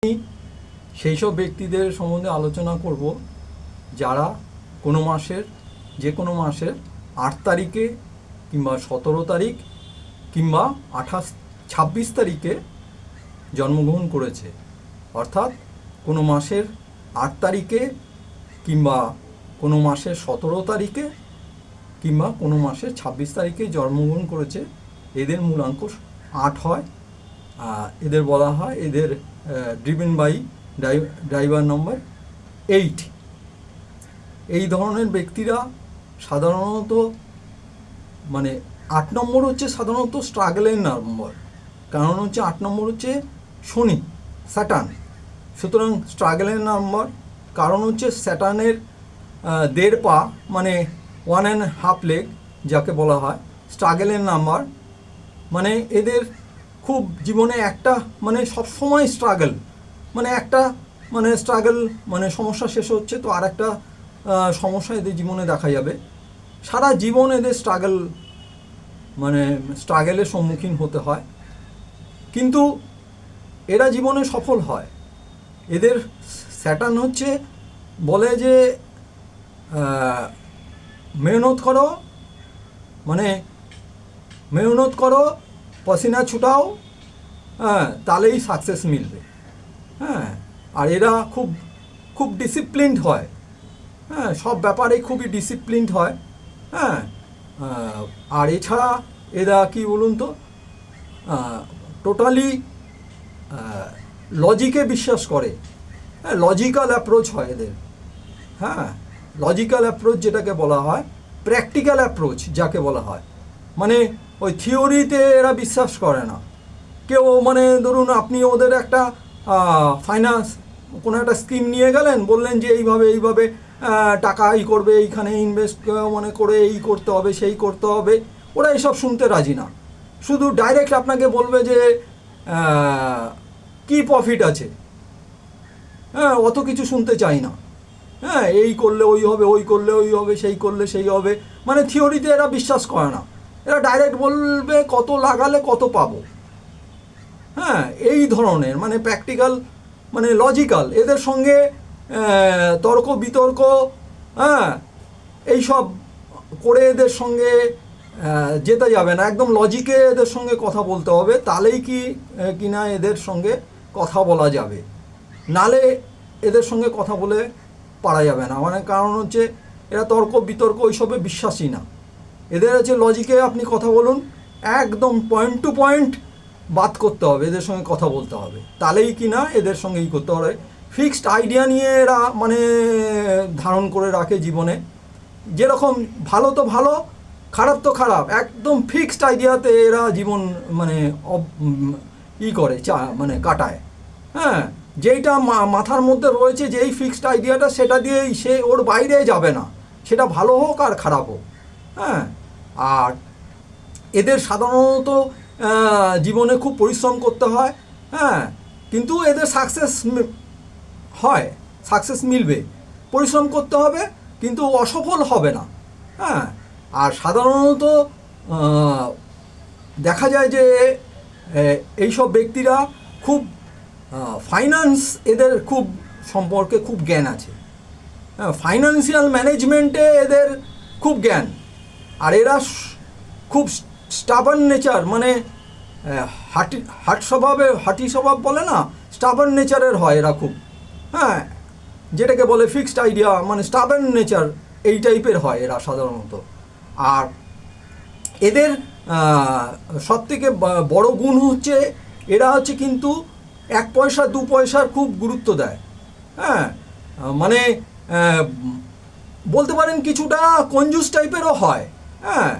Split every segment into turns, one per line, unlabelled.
সেই সব ব্যক্তিদের সম্বন্ধে আলোচনা করব যারা কোনো মাসের যে কোনো মাসের 8 তারিখে কিংবা 17 তারিখ কিংবা 26 তারিখে জন্মগ্রহণ করেছে। অর্থাৎ কোনো মাসের 8 তারিখে কিংবা কোনো মাসের 17 তারিখে কিংবা কোনো মাসের 26 তারিখে জন্মগ্রহণ করেছে। এদের মূলাঙ্ক 8 হয়। এদের বলা হয় এদের ড্রিভেন বাই ড্রাইভার নম্বর 8। এই ধরনের ব্যক্তিরা সাধারণত মানে 8 নম্বর হচ্ছে সাধারণত স্ট্রাগলের নম্বর, কারণ হচ্ছে 8 নম্বর হচ্ছে শনি, স্যাটার্ন। সুতরাং স্ট্রাগলের নম্বর, কারণ হচ্ছে স্যাটার্নের 1.5 পা মানে 1.5 লেগ যাকে বলা হয় স্ট্রাগলের নাম্বার। মানে এদের খুব জীবনে একটা মানে সবসময় স্ট্রাগল, মানে একটা মানে স্ট্রাগল মানে সমস্যা শেষ হচ্ছে তো আর একটা সমস্যা এদের জীবনে দেখা যাবে। সারা জীবন এদের স্ট্রাগল মানে স্ট্রাগলের সম্মুখীন হতে হয়, কিন্তু এরা জীবনে সফল হয়। এদের স্যাটার্ন হচ্ছে বলে যে মেহনত করো, মানে মেহনত করো, পসিনা ছুটাও, হ্যাঁ, তাহলেই সাকসেস মিলবে। হ্যাঁ, আর এরা খুব খুব ডিসিপ্লিনড হয়। হ্যাঁ, সব ব্যাপারে খুবই ডিসিপ্লিনড হয়। হ্যাঁ, আর এছাড়া এরা কি বলুন তো টোটালি লজিকে বিশ্বাস করে। হ্যাঁ, লজিক্যাল অ্যাপ্রোচ হয় এদের। হ্যাঁ, লজিক্যাল অ্যাপ্রোচ যেটাকে বলা হয়, প্র্যাকটিক্যাল অ্যাপ্রোচ যাকে বলা হয়, মানে ওই থিওরিতে এরা বিশ্বাস করে না। কেউ মানে ধরুন আপনি ওদের একটা ফাইন্যান্স কোনো একটা স্কিম নিয়ে গেলেন, বললেন যে এইভাবে এইভাবে টাকা এই করবে, এইখানে ইনভেস্ট মানে করে এই করতে হবে সেই করতে হবে, ওরা এইসব শুনতে রাজি না। শুধু ডাইরেক্ট আপনাকে বলবে যে কি প্রফিট আছে। হ্যাঁ, অত কিছু শুনতে চাই না। হ্যাঁ, এই করলে ওই হবে, ওই করলে ওই হবে, সেই করলে সেই হবে, মানে থিওরিতে এরা বিশ্বাস করে না। এরা ডাইরেক্ট বলবে কত লাগালে কত পাবো। হ্যাঁ, এই ধরনের মানে প্র্যাকটিক্যাল মানে লজিক্যাল। এদের সঙ্গে তর্ক বিতর্ক, হ্যাঁ, এইসব করে এদের সঙ্গে যেতে যাবে না। একদম লজিকে এদের সঙ্গে কথা বলতে হবে, তাহলেই কিনা এদের সঙ্গে কথা বলা যাবে, নালে এদের সঙ্গে কথা বলে পারা যাবে না। মানে কারণ হচ্ছে এরা তর্ক বিতর্ক ওইসবে বিশ্বাসী না। এদের হচ্ছে লজিকে আপনি কথা বলুন, একদম পয়েন্ট টু পয়েন্ট বাদ করতে হবে, এদের সঙ্গে কথা বলতে হবে, তাহলেই কিনা এদের সঙ্গে করতে হবে। ফিক্সড আইডিয়া নিয়ে এরা মানে ধারণ করে রাখে জীবনে, যেরকম ভালো তো ভালো, খারাপ তো খারাপ, একদম ফিক্সড আইডিয়াতে এরা জীবন মানে করে মানে কাটায়। হ্যাঁ, যেইটা মাথার মধ্যে রয়েছে যে এই ফিক্সড আইডিয়াটা, সেটা দিয়েই সে ওর বাইরে যাবে না, সেটা ভালো হোক আর খারাপ হোক। হ্যাঁ, আর এদের সাধারণত জীবনে খুব পরিশ্রম করতে হয়। হ্যাঁ, কিন্তু এদের সাকসেস হয়, সাকসেস মিলবে। পরিশ্রম করতে হবে কিন্তু অসফল হবে না। হ্যাঁ, আর সাধারণত দেখা যায় যে এইসব ব্যক্তিরা খুব ফাইন্যান্স, এদের খুব সম্পর্কে খুব জ্ঞান আছে। হ্যাঁ, ফাইন্যান্সিয়াল ম্যানেজমেন্টে এদের খুব জ্ঞান। আর এরা খুব স্টাবার্ন নেচার, মানে হাটি স্বভাব বলে না, স্টাবার্ন নেচারের হয় এরা খুব। হ্যাঁ, যেটাকে বলে ফিক্সড আইডিয়া, মানে স্টাবার্ন নেচার এই টাইপের হয় এরা সাধারণত। আর এদের সবথেকে বড় গুণ হচ্ছে এরা হচ্ছে কিন্তু 1 পয়সা 2 পয়সার খুব গুরুত্ব দেয়। হ্যাঁ, মানে বলতে পারেন কিছুটা কঞ্জুস টাইপেরও হয়। হ্যাঁ,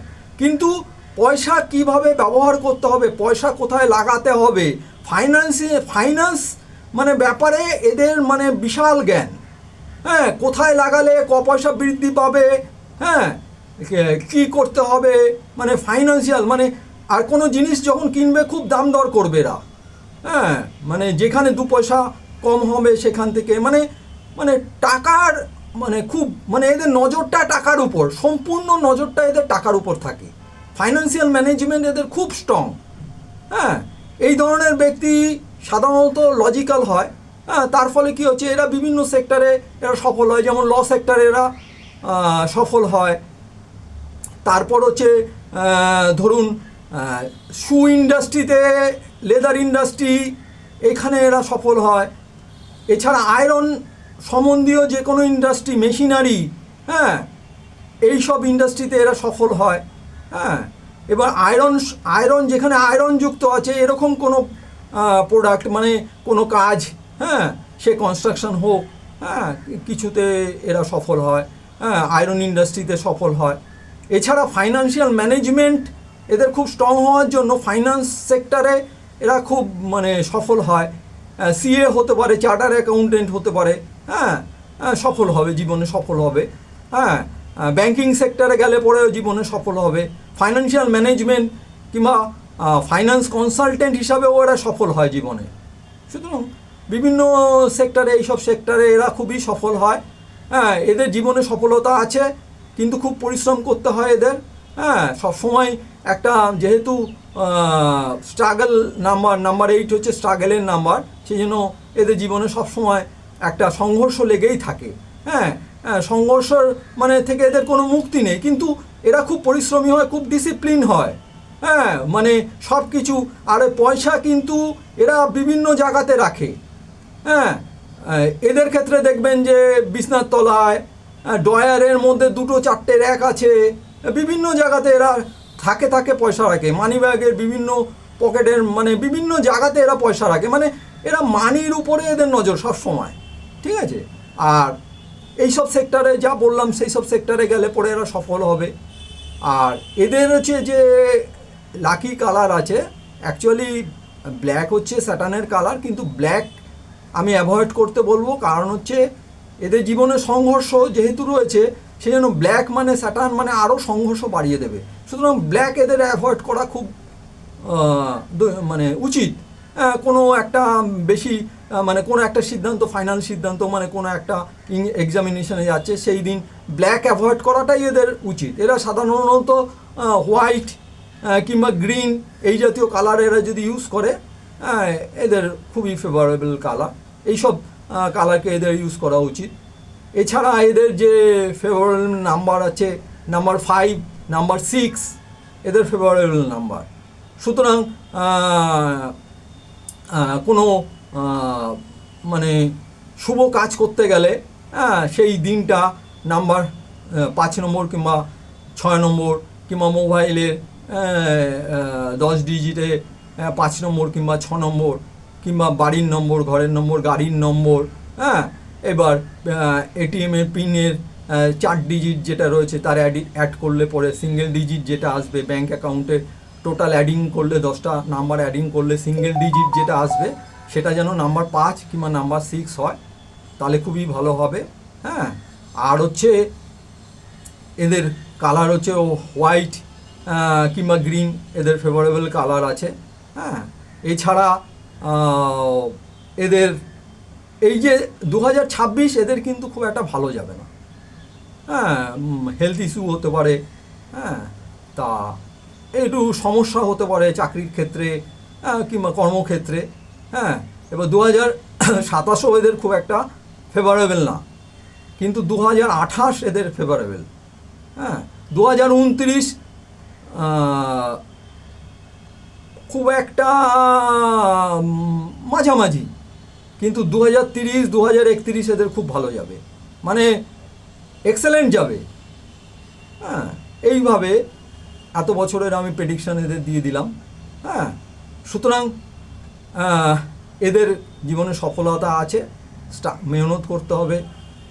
কিন্তু পয়সা কিভাবে ব্যবহার করতে হবে, পয়সা কোথায় লাগাতে হবে, ফাইন্যান্স মানে ব্যাপারে এদের মানে বিশাল জ্ঞান। হ্যাঁ, কোথায় লাগালে পয়সা বৃদ্ধি পাবে, হ্যাঁ, কী করতে হবে, মানে ফাইন্যান্সিয়াল মানে। আর কোনো জিনিস যখন কিনবে খুব দাম দর করবে এরা। হ্যাঁ, মানে যেখানে 2 পয়সা কম হবে সেখান থেকে মানে মানে টাকার মানে খুব মানে এদের নজরটা টাকার উপর, সম্পূর্ণ নজরটা এদের টাকার উপর থাকে। ফাইন্যান্সিয়াল ম্যানেজমেন্ট এদের খুব স্ট্রং। হ্যাঁ, এই ধরনের ব্যক্তি সাধারণত লজিক্যাল হয়। হ্যাঁ, তার ফলে কী হচ্ছে, এরা বিভিন্ন সেক্টরে এরা সফল হয়, যেমন ল সেক্টরে এরা সফল হয়। তারপর হচ্ছে ধরুন শু ইন্ডাস্ট্রিতে, লেদার ইন্ডাস্ট্রি, এখানে এরা সফল হয়। এছাড়া আয়রন সম্বন্ধীয় যে কোনো ইন্ডাস্ট্রি, মেশিনারি, হ্যাঁ, এই সব ইন্ডাস্ট্রিতে এরা সফল হয়। হ্যাঁ, এবার আয়রন যেখানে আয়রন যুক্ত আছে এরকম কোনো প্রোডাক্ট, মানে কোনো কাজ, হ্যাঁ, সে কনস্ট্রাকশন হোক, হ্যাঁ, কিছুতে এরা সফল হয়। হ্যাঁ, আয়রন ইন্ডাস্ট্রিতে সফল হয়। এছাড়া ফাইন্যান্সিয়াল ম্যানেজমেন্ট এদের খুব স্ট্রং হওয়ার জন্য ফাইন্যান্স সেক্টরে এরা খুব মানে সফল হয়। সিএ হতে পারে, চার্টার অ্যাকাউন্টেন্ট হতে পারে, হ্যাঁ, সফল হবে, জীবনে সফল হবে। হ্যাঁ, ব্যাংকিং সেক্টরে গেলে পরেও জীবনে সফল হবে। ফাইন্যান্সিয়াল ম্যানেজমেন্ট কিংবা ফাইন্যান্স কনসালটেন্ট হিসাবেও এরা সফল হয় জীবনে। সুতরাং বিভিন্ন সেক্টরে, এইসব সেক্টরে এরা খুবই সফল হয়। হ্যাঁ, এদের জীবনে সফলতা আছে, কিন্তু খুব পরিশ্রম করতে হয় এদের। হ্যাঁ, সবসময় একটা, যেহেতু স্ট্রাগল নাম্বার 8 হচ্ছে স্ট্রাগলের নাম্বার, সেই জন্য এদের জীবনে সবসময় একটা সংঘর্ষ লেগেই থাকে। হ্যাঁ, সংঘর্ষের মানে থেকে এদের কোনো মুক্তি নেই, কিন্তু এরা খুব পরিশ্রমী হয়, খুব ডিসিপ্লিন হয়। হ্যাঁ, মানে সব কিছু, আর পয়সা কিন্তু এরা বিভিন্ন জায়গাতে রাখে। হ্যাঁ, এদের ক্ষেত্রে দেখবেন যে বিছনার তলায়, ড্রয়ারের মধ্যে 2-4টে র্যাক আছে, বিভিন্ন জায়গাতে এরা থাকে পয়সা রাখে। মানি ব্যাগের বিভিন্ন পকেটের, মানে বিভিন্ন জায়গাতে এরা পয়সা রাখে, মানে এরা মানির উপরে এদের নজর সব সময়। ঠিক আছে, আর এই সব সেক্টরে যা বললাম সেই সব সেক্টরে গেলে পরে এরা সফল হবে। আর এদের হচ্ছে যে লাকি কালার আছে, অ্যাকচুয়ালি ব্ল্যাক হচ্ছে স্যাটার্নের কালার, কিন্তু ব্ল্যাক আমি অ্যাভয়েড করতে বলবো, কারণ হচ্ছে এদের জীবনে সংঘর্ষ যেহেতু রয়েছে, সেই জন্য ব্ল্যাক মানে স্যাটার্ন মানে আরও সংঘর্ষ বাড়িয়ে দেবে। সুতরাং ব্ল্যাক এদের অ্যাভয়েড করা খুব মানে উচিত। কোনো একটা বেশি মানে কোনো একটা সিদ্ধান্ত, ফাইনাল সিদ্ধান্ত, মানে কোনো একটা এক্সামিনেশনে যাচ্ছে, সেই দিন ব্ল্যাক অ্যাভয়েড করাটাই এদের উচিত। এরা সাধারণত হোয়াইট কিংবা গ্রিন এই জাতীয় কালার এরা যদি ইউজ করে, এদের খুবই ফেভারেবল কালার। এইসব কালারকে এদের ইউজ করা উচিত। এছাড়া এদের যে ফেভারেবল নাম্বার আছে, নাম্বার 5, নাম্বার 6 এদের ফেভারেবল নাম্বার। সুতরাং কোনো মানে শুভ কাজ করতে গেলে সেই দিনটা নাম্বার 5 নম্বর কিংবা 6 নম্বর, কিংবা মোবাইলের 10 ডিজিটে 5 নম্বর কিংবা 6 নম্বর, কিংবা বাড়ির নম্বর, ঘরের নম্বর, গাড়ির নম্বর। হ্যাঁ, এবার এটিএমের পিনের 4 ডিজিট যেটা রয়েছে তার অ্যাড করলে পরে সিঙ্গেল ডিজিট যেটা আসবে, ব্যাঙ্ক অ্যাকাউন্টে টোটাল অ্যাডিং করলে 10টা নাম্বার অ্যাডিং করলে সিঙ্গেল ডিজিট যেটা আসবে সেটা যেন নাম্বার 5 কিংবা নাম্বার 6 হয়, তাহলে খুবই ভালো হবে। হ্যাঁ, আর হচ্ছে এদের কালার হচ্ছে হোয়াইট কিংবা গ্রিন এদের ফেভারেবল কালার আছে। হ্যাঁ, এছাড়া এদের এই যে 2026 এদের কিন্তু খুব একটা ভালো যাবে না। হ্যাঁ, হেলথ ইস্যু হতে পারে। হ্যাঁ, তা একটু সমস্যা হতে পারে চাকরির ক্ষেত্রে কিংবা কর্মক্ষেত্রে। হ্যাঁ, এবার 2027 এদের খুব একটা ফেভারেবল না, কিন্তু 2028 এদের ফেভারেবল। হ্যাঁ, 2029 খুব একটা মাঝামাঝি, কিন্তু 2030, 2031 এদের খুব ভালো যাবে, মানে এক্সেলেন্ট যাবে। হ্যাঁ, এইভাবে এত বছরের আমি প্রেডিকশান এদের দিয়ে দিলাম। হ্যাঁ, সুতরাং এদের জীবনে সফলতা আছে, মেহনত করতে হবে,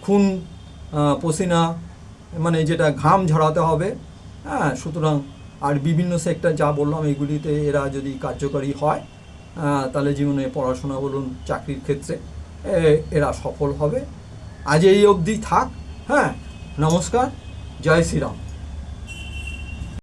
খুন পসিনা মানে যেটা ঘাম ঝরাতে হবে। হ্যাঁ, সুতরাং আর বিভিন্ন সেক্টর যা বললাম এইগুলিতে এরা যদি কার্যকরী হয়, তাহলে জীবনে পড়াশোনা বলুন, চাকরির ক্ষেত্রে এরা সফল হবে। আজ এই অবধি থাক। হ্যাঁ, নমস্কার, জয় শ্রীরাম।